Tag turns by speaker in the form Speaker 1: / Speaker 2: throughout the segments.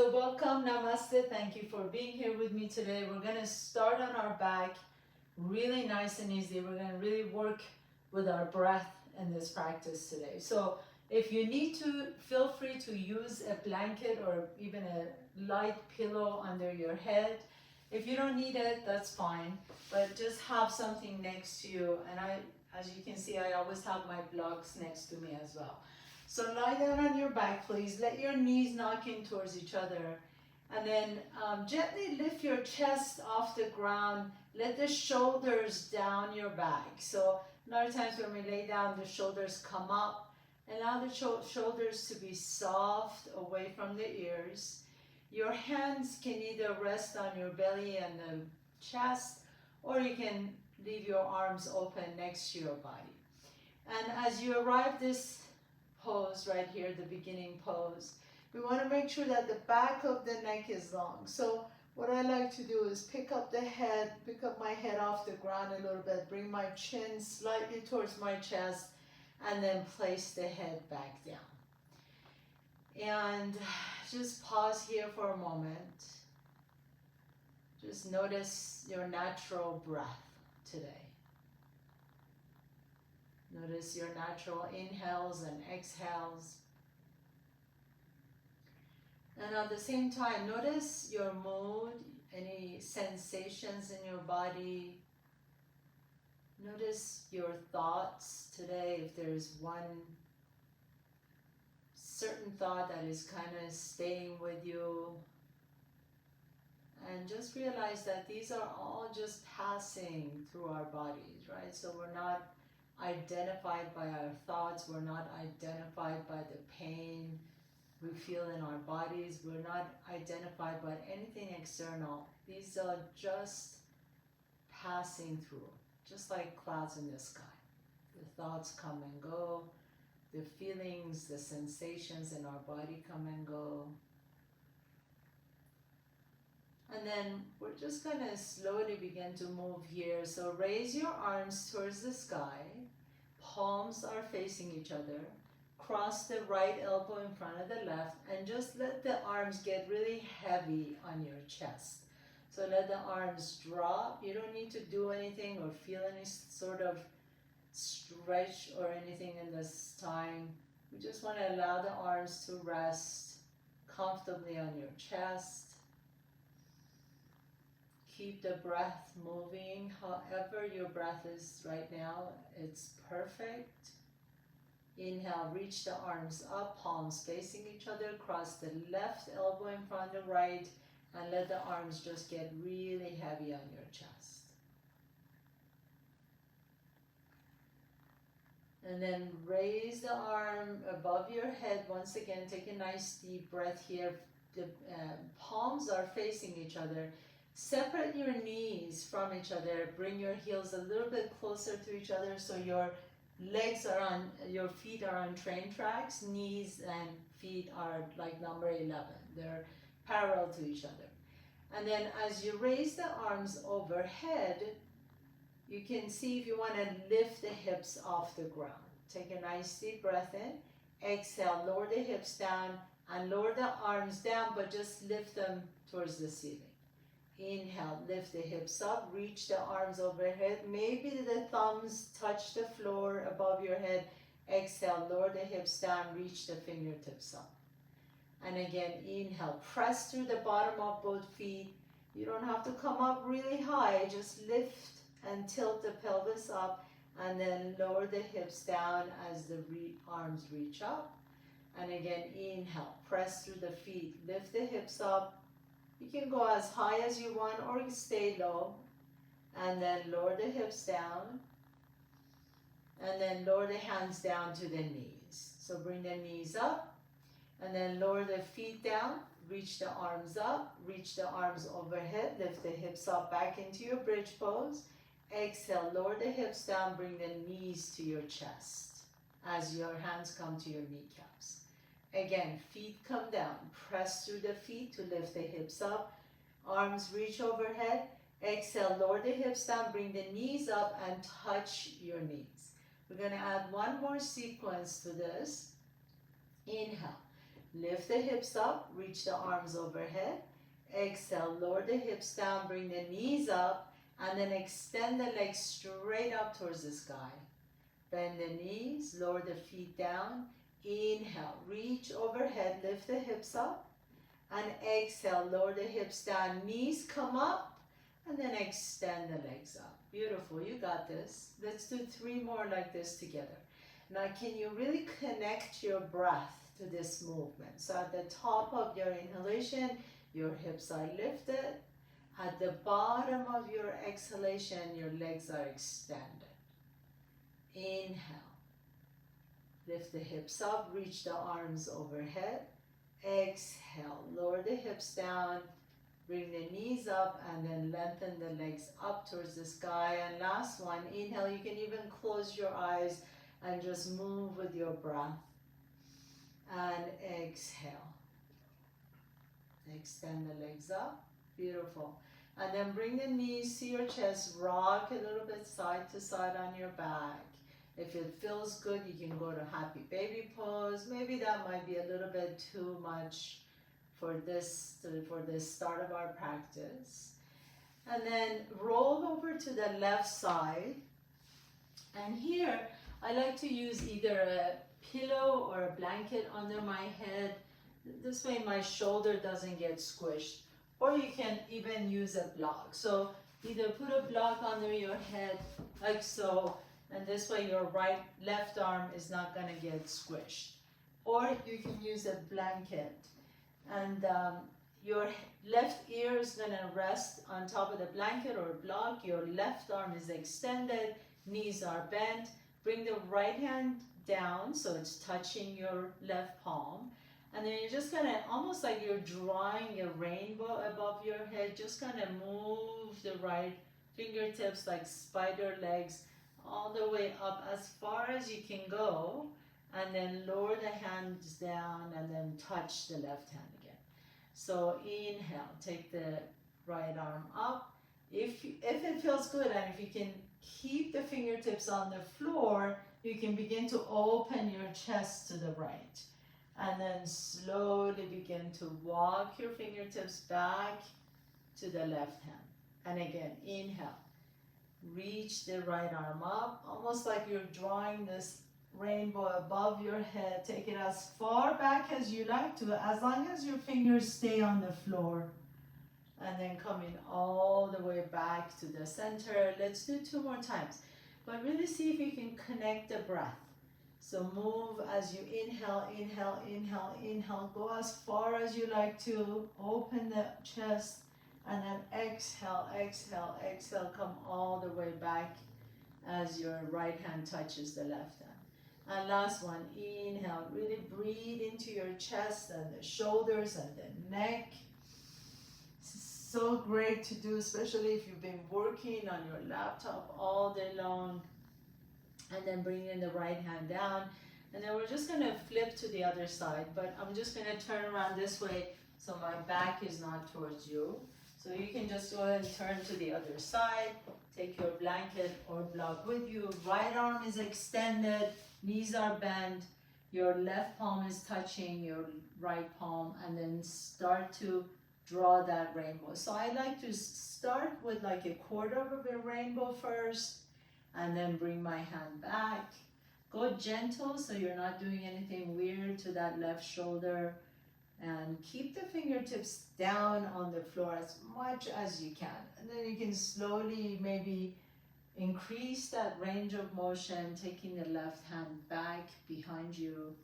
Speaker 1: So welcome, namaste. Thank you for being here with me today. We're going to start on our back, really nice and easy. We're going to really work with our breath in this practice today. So if you need to, feel free to use a blanket or even a light pillow under your head. If you don't need it, that's fine, but just have something next to you. And as you can see, I always have my blocks next to me as well. So lie down on your back, please. Let your knees knock in towards each other. And then gently lift your chest off the ground. Let the shoulders down your back. So a lot of times when we lay down, the shoulders come up. Allow the shoulders to be soft away from the ears. Your hands can either rest on your belly and the chest, or you can leave your arms open next to your body. And as you arrive this pose right here, the beginning pose, we want to make sure that the back of the neck is long. So what I like to do is pick up my head off the ground a little bit, bring my chin slightly towards my chest, and then place the head back down. And just pause here for a moment. Just notice your natural breath today. Notice your natural inhales and exhales. And at the same time, notice your mood, any sensations in your body. Notice your thoughts today, if there's one certain thought that is kind of staying with you. And just realize that these are all just passing through our bodies, right? So we're not identified by our thoughts, we're not identified by the pain we feel in our bodies, we're not identified by anything external. These are just passing through, just like clouds in the sky. The thoughts come and go, the feelings, the sensations in our body come and go. And then we're just going to slowly begin to move here. So raise your arms towards the sky. Palms are facing each other. Cross the right elbow in front of the left. And just let the arms get really heavy on your chest. So let the arms drop. You don't need to do anything or feel any sort of stretch or anything in this time. We just want to allow the arms to rest comfortably on your chest. Keep the breath moving, however your breath is right now, it's perfect. Inhale, reach the arms up, palms facing each other, cross the left elbow in front of the right, and let the arms just get really heavy on your chest. And then raise the arm above your head. Once again, take a nice deep breath here. The palms are facing each other. Separate your knees from each other. Bring your heels a little bit closer to each other so your feet are on train tracks. Knees and feet are like number 11. They're parallel to each other. And then as you raise the arms overhead, you can see if you want to lift the hips off the ground. Take a nice deep breath in. Exhale, lower the hips down and lower the arms down, but just lift them towards the ceiling. Inhale, lift the hips up, reach the arms overhead. Maybe the thumbs touch the floor above your head. Exhale, lower the hips down, reach the fingertips up. And again, inhale, press through the bottom of both feet. You don't have to come up really high, just lift and tilt the pelvis up, and then lower the hips down as the arms reach up. And again, inhale, press through the feet, lift the hips up. You can go as high as you want or stay low. And then lower the hips down. And then lower the hands down to the knees. So bring the knees up. And then lower the feet down. Reach the arms up. Reach the arms overhead. Lift the hips up back into your bridge pose. Exhale, lower the hips down. Bring the knees to your chest as your hands come to your kneecaps. Again, feet come down. Press through the feet to lift the hips up. Arms reach overhead. Exhale, lower the hips down. Bring the knees up and touch your knees. We're going to add one more sequence to this. Inhale. Lift the hips up, reach the arms overhead. Exhale, lower the hips down, bring the knees up, and then extend the legs straight up towards the sky. Bend the knees, lower the feet down. Inhale, reach overhead, lift the hips up. And exhale, lower the hips down, knees come up, and then extend the legs up. Beautiful, you got this. Let's do 3 more like this together. Now, can you really connect your breath to this movement? So at the top of your inhalation, your hips are lifted. At the bottom of your exhalation, your legs are extended. Inhale. Lift the hips up, reach the arms overhead. Exhale, lower the hips down, bring the knees up, and then lengthen the legs up towards the sky. And last one, inhale, you can even close your eyes and just move with your breath. And exhale. Extend the legs up. Beautiful. And then bring the knees to your chest, rock a little bit side to side on your back. If it feels good, you can go to happy baby pose. Maybe that might be a little bit too much for this start of our practice. And then roll over to the left side. And here, I like to use either a pillow or a blanket under my head. This way my shoulder doesn't get squished. Or you can even use a block. So either put a block under your head like so, and this way your left arm is not going to get squished. Or you can use a blanket, and your left ear is going to rest on top of the blanket or block. Your left arm is extended, knees are bent. Bring the right hand down so it's touching your left palm. And then you're just going to, almost like you're drawing a rainbow above your head, just kind of move the right fingertips like spider legs all the way up as far as you can go, and then lower the hands down and then touch the left hand again. So inhale, take the right arm up. If it feels good, and if you can keep the fingertips on the floor, you can begin to open your chest to the right. And then slowly begin to walk your fingertips back to the left hand. And again, inhale. Reach the right arm up, almost like you're drawing this rainbow above your head. Take it as far back as you like to, as long as your fingers stay on the floor. And then coming all the way back to the center. Let's do 2 more times. But really see if you can connect the breath. So move as you inhale, inhale, inhale, inhale. Go as far as you like to. Open the chest. And then exhale, exhale, exhale. Come all the way back as your right hand touches the left hand. And last one, inhale. Really breathe into your chest and the shoulders and the neck. So great to do, especially if you've been working on your laptop all day long. And then bring in the right hand down. And then we're just going to flip to the other side. But I'm just going to turn around this way so my back is not towards you. So you can just go ahead and turn to the other side. Take your blanket or block with you. Right arm is extended. Knees are bent. Your left palm is touching your right palm. And then start to draw that rainbow. So I like to start with like a quarter of a rainbow first. And then bring my hand back. Go gentle so you're not doing anything weird to that left shoulder. And keep the fingertips down on the floor as much as you can. And then you can slowly maybe increase that range of motion, taking the left hand back behind you.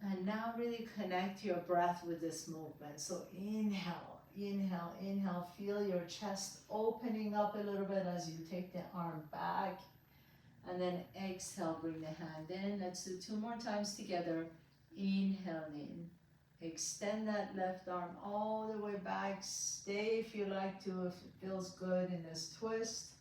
Speaker 1: And now really connect your breath with this movement. So inhale, inhale, inhale. Feel your chest opening up a little bit as you take the arm back. And then exhale, bring the hand in. Let's do 2 more times together. Inhale in. Extend that left arm all the way back. Stay if you like to, if it feels good in this twist.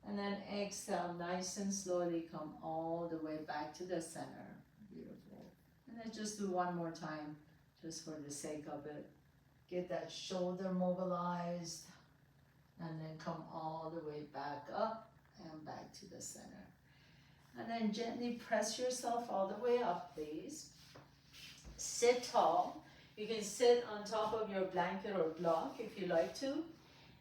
Speaker 1: And then exhale, nice and slowly come all the way back to the center. Beautiful. And then just do 1 more time, just for the sake of it. Get that shoulder mobilized. And then come all the way back up and back to the center. And then gently press yourself all the way up, please. Sit tall. You can sit on top of your blanket or block if you like to.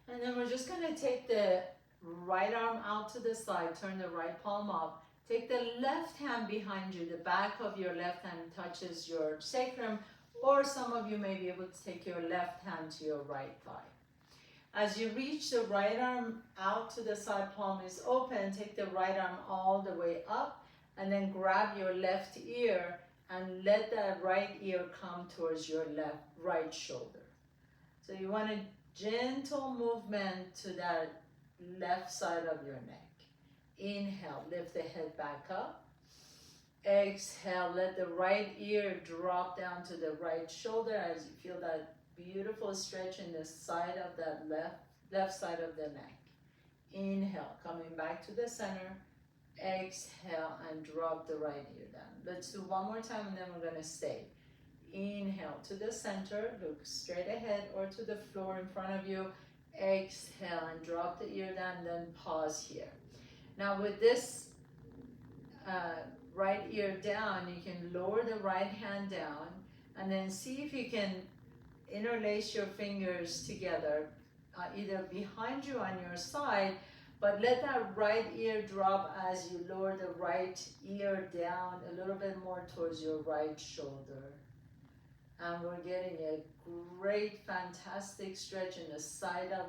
Speaker 1: And then we're just gonna take the right arm out to the side, turn the right palm up. Take the left hand behind you, the back of your left hand touches your sacrum, or some of you may be able to take your left hand to your right thigh. As you reach the right arm out to the side, palm is open, take the right arm all the way up, and then grab your left ear and let that right ear come towards your right shoulder. So you want a gentle movement to that left side of your neck. Inhale, lift the head back up. Exhale, let the right ear drop down to the right shoulder as you feel that beautiful stretch in the side of that left side of the neck. Inhale, coming back to the center. Exhale and drop the right ear down. Let's do one more time and then we're gonna stay. Inhale to the center, look straight ahead or to the floor in front of you. Exhale and drop the ear down, then pause here. Now with this right ear down, you can lower the right hand down and then see if you can interlace your fingers together, either behind you on your side, but let that right ear drop as you lower the right ear down a little bit more towards your right shoulder. And we're getting a great, fantastic stretch in the side of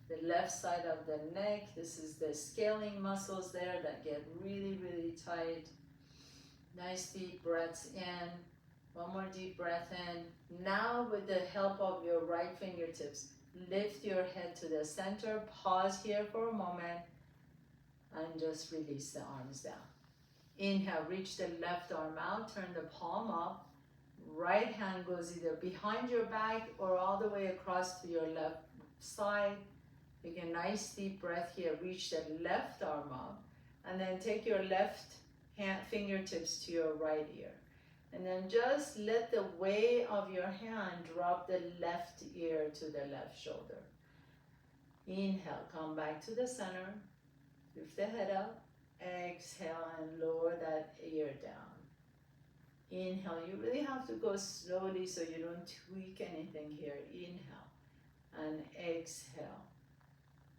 Speaker 1: the left side of the neck. This is the scaling muscles there that get really, really tight. Nice deep breaths in. One more deep breath in. Now with the help of your right fingertips, lift your head to the center. Pause here for a moment and just release the arms down. Inhale, reach the left arm out, turn the palm up. Right hand goes either behind your back or all the way across to your left side. Take a nice deep breath here. Reach the left arm up and then take your left hand fingertips to your right ear. And then just let the weight of your hand drop the left ear to the left shoulder. Inhale, come back to the center. Lift the head up. Exhale and lower that ear down. Inhale, you really have to go slowly so you don't tweak anything here. Inhale and exhale.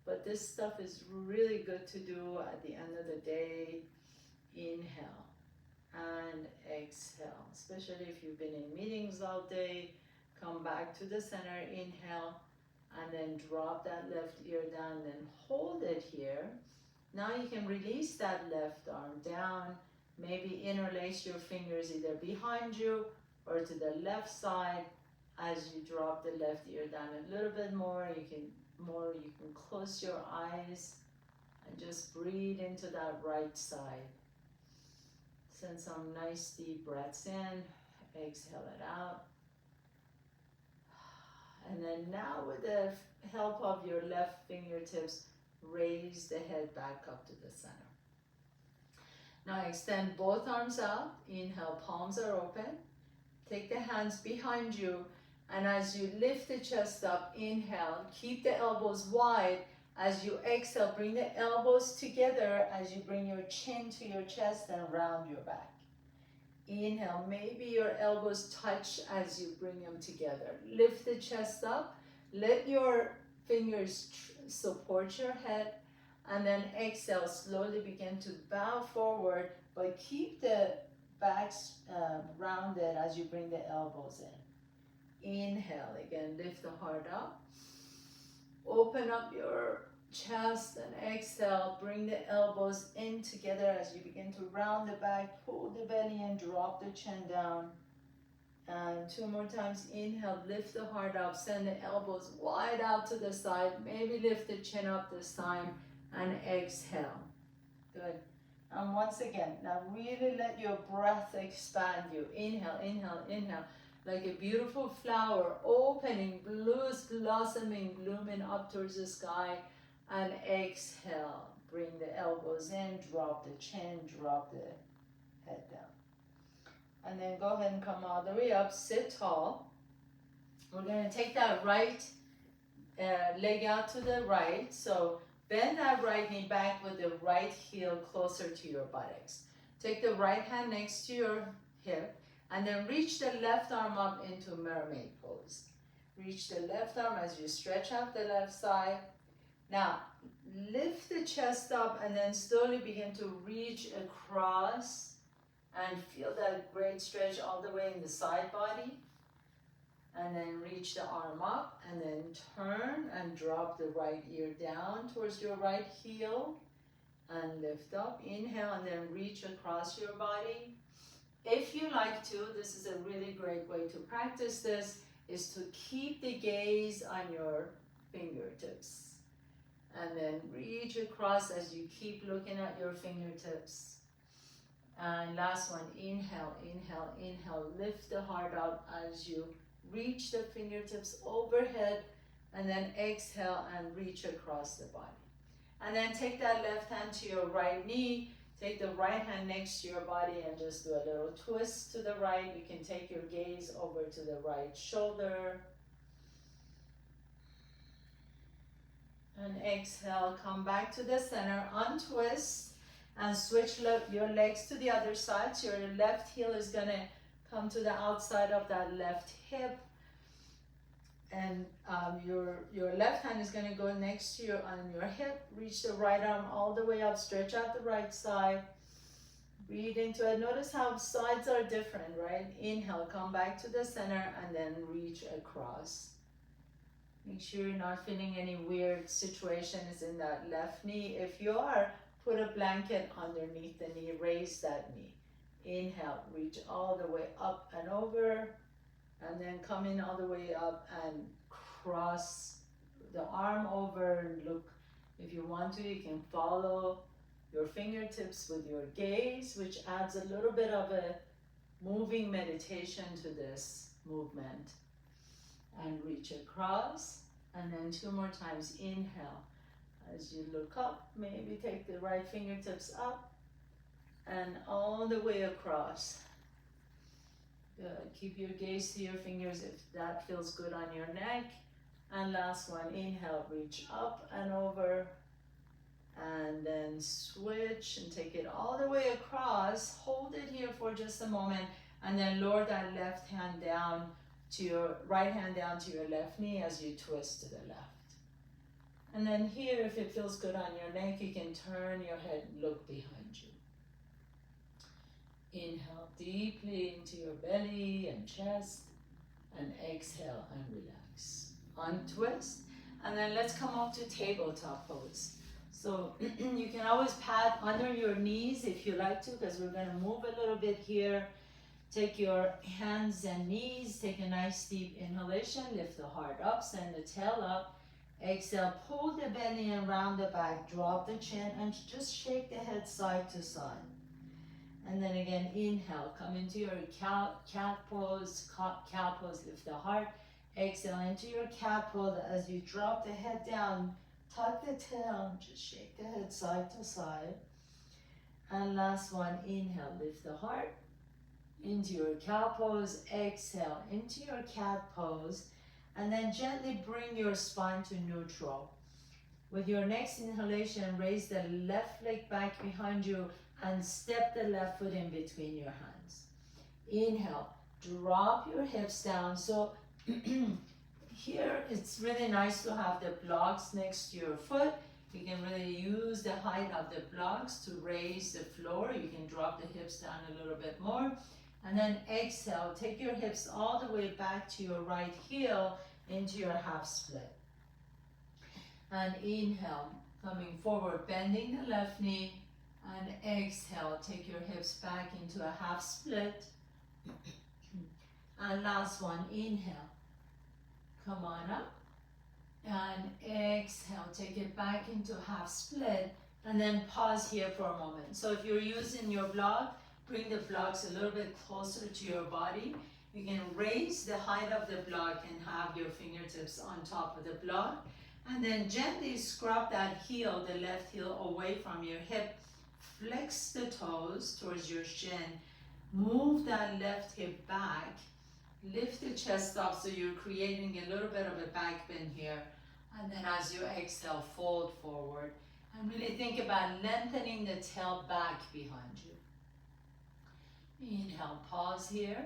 Speaker 1: But this stuff is really good to do at the end of the day. Inhale and exhale, especially if you've been in meetings all day. Come back to the center, inhale, and then drop that left ear down, then hold it here. Now you can release that left arm down, maybe interlace your fingers either behind you or to the left side as you drop the left ear down a little bit more. You can close your eyes and just breathe into that right side. Send some nice deep breaths in, exhale it out. And then now with the help of your left fingertips, raise the head back up to the center. Now extend both arms out. Inhale, palms are open. Take the hands behind you. And as you lift the chest up, inhale, keep the elbows wide. As you exhale, bring the elbows together as you bring your chin to your chest and round your back. Inhale, maybe your elbows touch as you bring them together. Lift the chest up. Let your fingers support your head. And then exhale, slowly begin to bow forward, but keep the backs rounded as you bring the elbows in. Inhale, again, lift the heart up. Open up your chest and exhale, bring the elbows in together as you begin to round the back, pull the belly in, drop the chin down. And two more times, inhale, lift the heart up, send the elbows wide out to the side, maybe lift the chin up this time, and exhale. Good. And once again, now really let your breath expand you. Inhale, inhale, inhale. Like a beautiful flower opening, blossoming, blooming up towards the sky. And exhale, bring the elbows in, drop the chin, drop the head down. And then go ahead and come all the way up, sit tall. We're going to take that right leg out to the right. So bend that right knee back with the right heel closer to your buttocks. Take the right hand next to your hip. And then reach the left arm up into mermaid pose. Reach the left arm as you stretch out the left side. Now, lift the chest up and then slowly begin to reach across and feel that great stretch all the way in the side body. And then reach the arm up and then turn and drop the right ear down towards your right heel and lift up. Inhale and then reach across your body. If you like to, this is a really great way to practice this, is to keep the gaze on your fingertips. And then reach across as you keep looking at your fingertips. And last one, inhale, inhale, inhale. Lift the heart up as you reach the fingertips overhead. And then exhale and reach across the body. And then take that left hand to your right knee. Take the right hand next to your body and just do a little twist to the right. You can take your gaze over to the right shoulder. And exhale, come back to the center, untwist, and switch your legs to the other side. So your left heel is gonna come to the outside of that left hip. And your left hand is going to go next to on your hip. Reach the right arm all the way up. Stretch out the right side. Breathe into it. Notice how sides are different, right? Inhale, come back to the center and then reach across. Make sure you're not feeling any weird situations in that left knee. If you are, put a blanket underneath the knee. Raise that knee. Inhale, reach all the way up and over. And then come in all the way up and cross the arm over and look. If you want to, you can follow your fingertips with your gaze, which adds a little bit of a moving meditation to this movement. And reach across. And then 2 more times. Inhale. As you look up, maybe take the right fingertips up and all the way across. Good. Keep your gaze to your fingers if that feels good on your neck. And last one, inhale, reach up and over. And then switch and take it all the way across. Hold it here for just a moment. And then lower that left hand down to your right hand down to your left knee as you twist to the left. And then here, if it feels good on your neck, you can turn your head and look behind you. Inhale deeply into your belly and chest, and exhale and relax. Untwist, and then let's come up to tabletop pose. So you can always pat under your knees if you like to, because we're going to move a little bit here. Take your hands and knees, take a nice deep inhalation, lift the heart up, send the tail up. Exhale, pull the belly and round the back, drop the chin, and just shake the head side to side. And then again, inhale, come into your cat pose, lift the heart. Exhale into your cat pose as you drop the head down, tuck the tail, just shake the head side to side. And last one, inhale, lift the heart into your cow pose. Exhale into your cat pose. And then gently bring your spine to neutral. With your next inhalation, raise the left leg back behind you and step the left foot in between your hands. Inhale, drop your hips down. So here it's really nice to have the blocks next to your foot. You can really use the height of the blocks to raise the floor. You can drop the hips down a little bit more. And then exhale, take your hips all the way back to your right heel into your half split. And inhale, coming forward, bending the left knee. And exhale, take your hips back into a half split. And last one, inhale. Come on up. And exhale, take it back into half split. And then pause here for a moment. So if you're using your block, bring the blocks a little bit closer to your body. You can raise the height of the block and have your fingertips on top of the block. And then gently scrub that heel, the left heel, away from your hip. Flex the toes towards your shin. Move that left hip back. Lift the chest up so you're creating a little bit of a back bend here. And then as you exhale, fold forward. And really think about lengthening the tail back behind you. Inhale, pause here.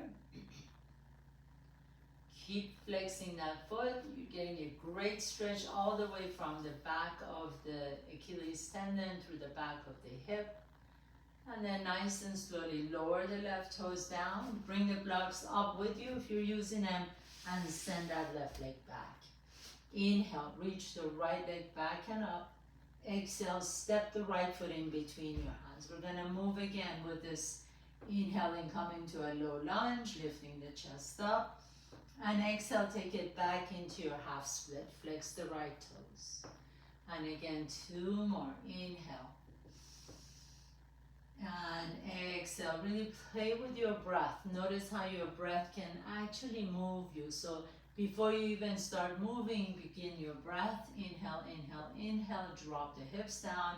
Speaker 1: Keep flexing that foot. You're getting a great stretch all the way from the back of the Achilles tendon through the back of the hip. And then nice and slowly lower the left toes down. Bring the blocks up with you if you're using them, and send that left leg back. Inhale, reach the right leg back and up. Exhale, step the right foot in between your hands. We're gonna move again with this inhaling, coming to a low lunge, lifting the chest up. And exhale, take it back into your half split. Flex the right toes. And again, 2 more. Inhale. And exhale. Really play with your breath. Notice how your breath can actually move you. So before you even start moving, begin your breath. Inhale, inhale, inhale. Drop the hips down.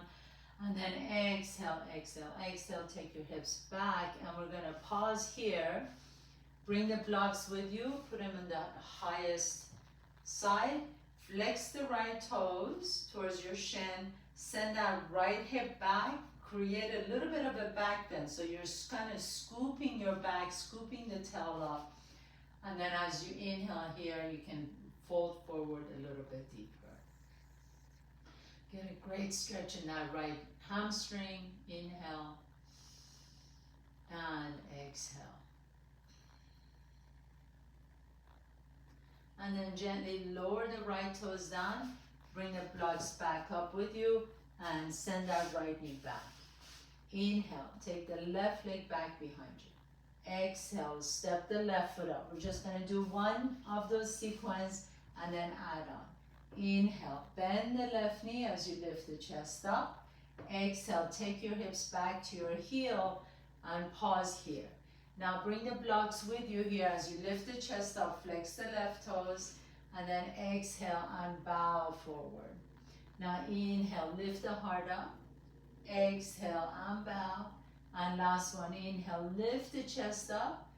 Speaker 1: And then exhale, exhale, exhale. Take your hips back. And we're going to pause here. Bring the blocks with you. Put them on the highest side. Flex the right toes towards your shin. Send that right hip back. Create a little bit of a back bend. So you're kind of scooping your back, scooping the tail up. And then as you inhale here, you can fold forward a little bit deeper. Get a great stretch in that right hamstring. Inhale and exhale. And then gently lower the right toes down. Bring the blocks back up with you and send that right knee back. Inhale, take the left leg back behind you. Exhale, step the left foot up. We're just going to do one of those sequences and then add on. Inhale, bend the left knee as you lift the chest up. Exhale, take your hips back to your heel and pause here. Now bring the blocks with you here as you lift the chest up, flex the left toes, and then exhale and bow forward. Now inhale, lift the heart up. Exhale and bow. And last one, inhale, lift the chest up.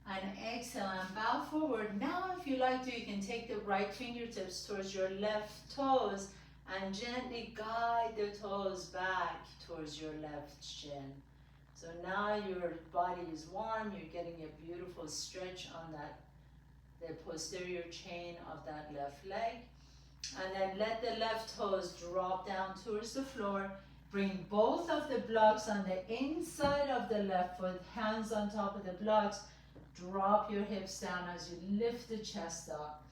Speaker 1: And exhale and bow forward. Now if you like to, you can take the right fingertips towards your left toes and gently guide the toes back towards your left shin. So now your body is warm, you're getting a beautiful stretch on that, the posterior chain of that left leg. And then let the left toes drop down towards the floor. Bring both of the blocks on the inside of the left foot, hands on top of the blocks. Drop your hips down as you lift the chest up.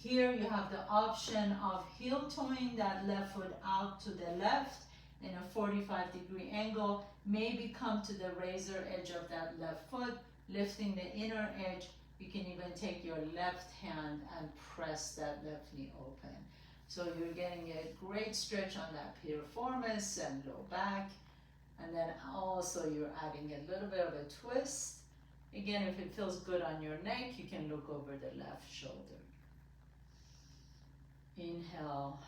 Speaker 1: Here you have the option of heel toeing that left foot out to the left in a 45-degree angle. Maybe come to the razor edge of that left foot, lifting the inner edge. You can even take your left hand and press that left knee open. So you're getting a great stretch on that piriformis and low back. And then also you're adding a little bit of a twist. Again, if it feels good on your neck, you can look over the left shoulder. Inhale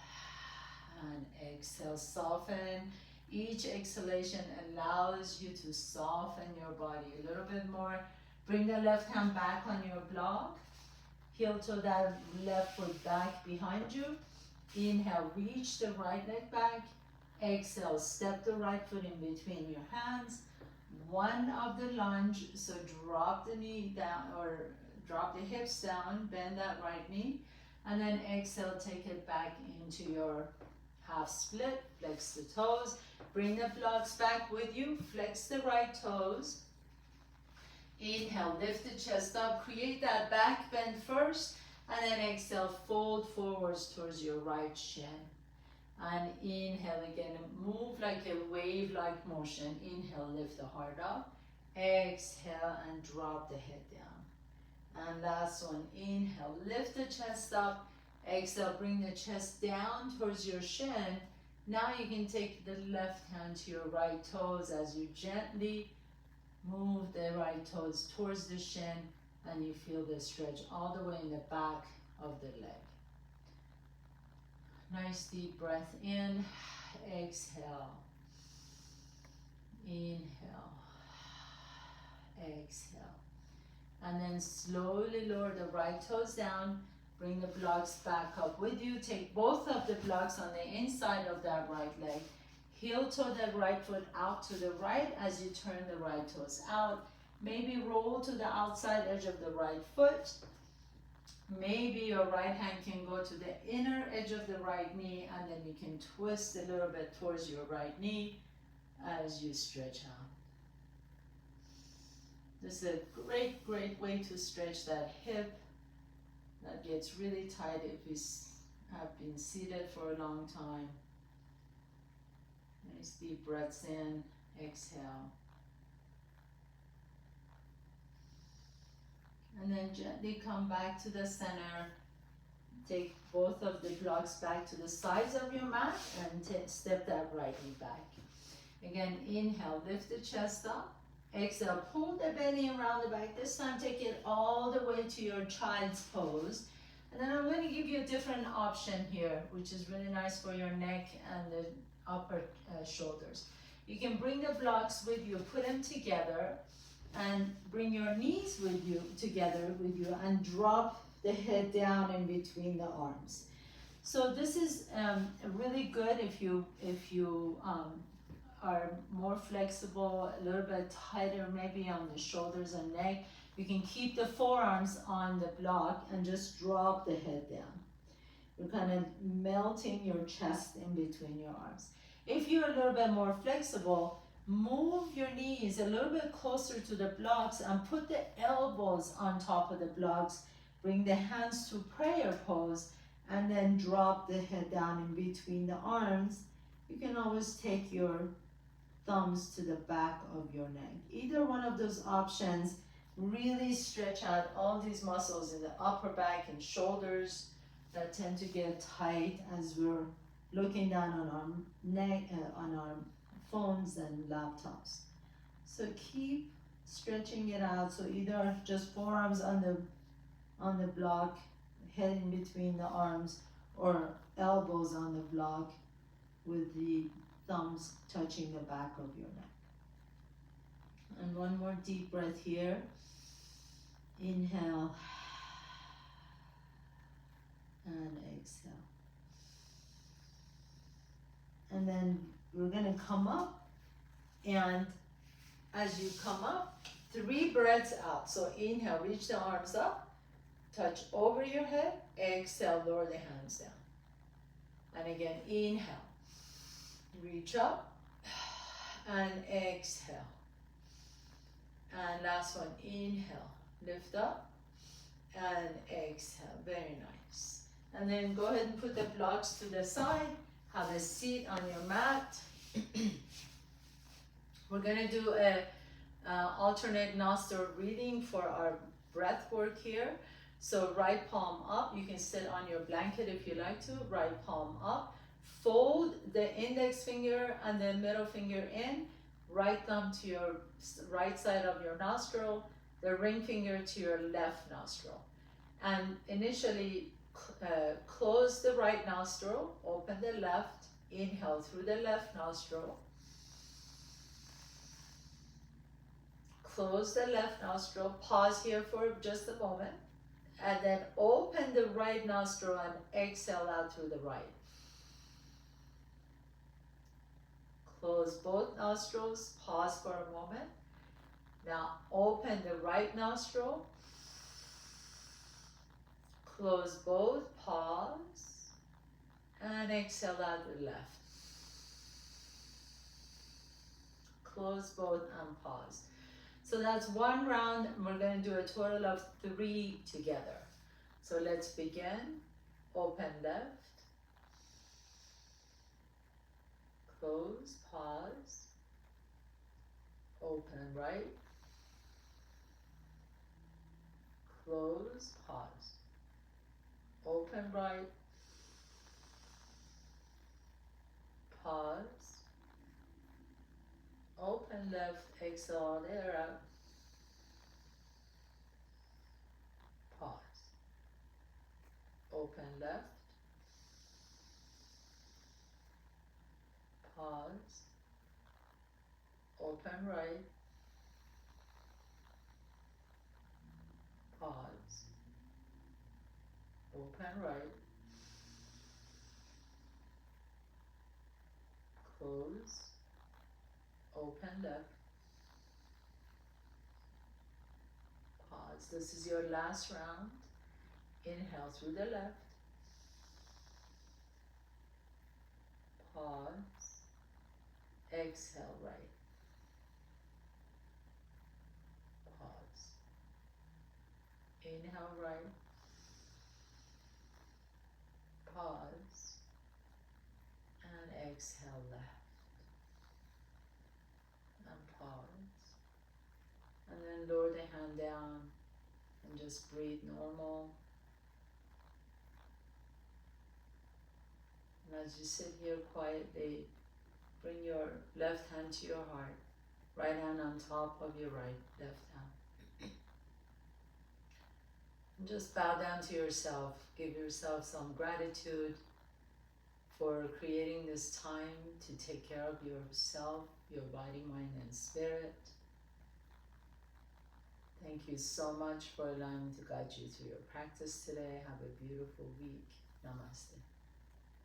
Speaker 1: and exhale, soften. Each exhalation allows you to soften your body a little bit more. Bring the left hand back on your block. Heel toe that left foot back behind you. Inhale, reach the right leg back. Exhale, step the right foot in between your hands. One of the lunge, so drop the knee down or drop the hips down, bend that right knee. And then exhale, take it back into your half split. Flex the toes. Bring the blocks back with you. Flex the right toes. Inhale, lift the chest up. Create that back bend first. And then exhale, fold forwards towards your right shin. And inhale again, move like a wave-like motion. Inhale, lift the heart up. Exhale and drop the head down. And last one, inhale, lift the chest up. Exhale, bring the chest down towards your shin. Now you can take the left hand to your right toes as you gently move the right toes towards the shin, and you feel the stretch all the way in the back of the leg. Nice deep breath in, exhale, inhale, exhale. And then slowly lower the right toes down, bring the blocks back up with you. Take both of the blocks on the inside of that right leg. Heel toe that right foot out to the right as you turn the right toes out. Maybe roll to the outside edge of the right foot. Maybe your right hand can go to the inner edge of the right knee, and then you can twist a little bit towards your right knee as you stretch out. This is a great, great way to stretch that hip that gets really tight if you have been seated for a long time. Nice deep breaths in, exhale. And then gently come back to the center. Take both of the blocks back to the sides of your mat and step that right knee back. Again, inhale, lift the chest up. Exhale, pull the belly around the back. This time take it all the way to your child's pose. And then I'm going to give you a different option here, which is really nice for your neck and the upper shoulders. You can bring the blocks with you, put them together, and bring your knees with you together with you, and drop the head down in between the arms. So this is really good if you are more flexible, a little bit tighter maybe on the shoulders and neck. You can keep the forearms on the block and just drop the head down. You're kind of melting your chest in between your arms. If you're a little bit more flexible, move your knees a little bit closer to the blocks and put the elbows on top of the blocks. Bring the hands to prayer pose and then drop the head down in between the arms. You can always take your thumbs to the back of your neck. Either one of those options really stretch out all these muscles in the upper back and shoulders that tend to get tight as we're looking down on our neck, on our phones and laptops. So keep stretching it out. So either just forearms on the block, head in between the arms, or elbows on the block with the thumbs touching the back of your neck. And one more deep breath here. Inhale and exhale. And then we're going to come up, and as you come up, 3 breaths out. So inhale, reach the arms up, touch over your head, exhale, lower the hands down. And again, inhale, reach up, and exhale. And last one, inhale, lift up, and exhale. Very nice. And then go ahead and put the blocks to the side. Have a seat on your mat. We're going to do a alternate nostril breathing for our breath work here. So right palm up. You can sit on your blanket if you like to. Right palm up. Fold the index finger and the middle finger in. Right thumb to your right side of your nostril. The ring finger to your left nostril. And initially, close the right nostril, open the left, inhale through the left nostril, close the left nostril, pause here for just a moment, and then open the right nostril and exhale out through the right. Close both nostrils, pause for a moment. Now open the right nostril, close both, pause, and exhale out the left. Close both and pause. So that's one round. We're going to do a total of 3 together. So let's begin. Open left, close, pause, open right, close, pause. Open right, pause, open left, exhale the air out, pause, open left, pause, open right, pause, open right, close, open left, pause. This is your last round. Inhale through the left. Pause. Exhale right. Pause. Inhale right. Pause. And exhale left. And pause. And then lower the hand down and just breathe normal. And as you sit here quietly, bring your left hand to your heart, right hand on top of your left hand. And just bow down to yourself. Give yourself some gratitude for creating this time to take care of yourself, your body, mind, and spirit. Thank you so much for allowing me to guide you through your practice today. Have a beautiful week. Namaste.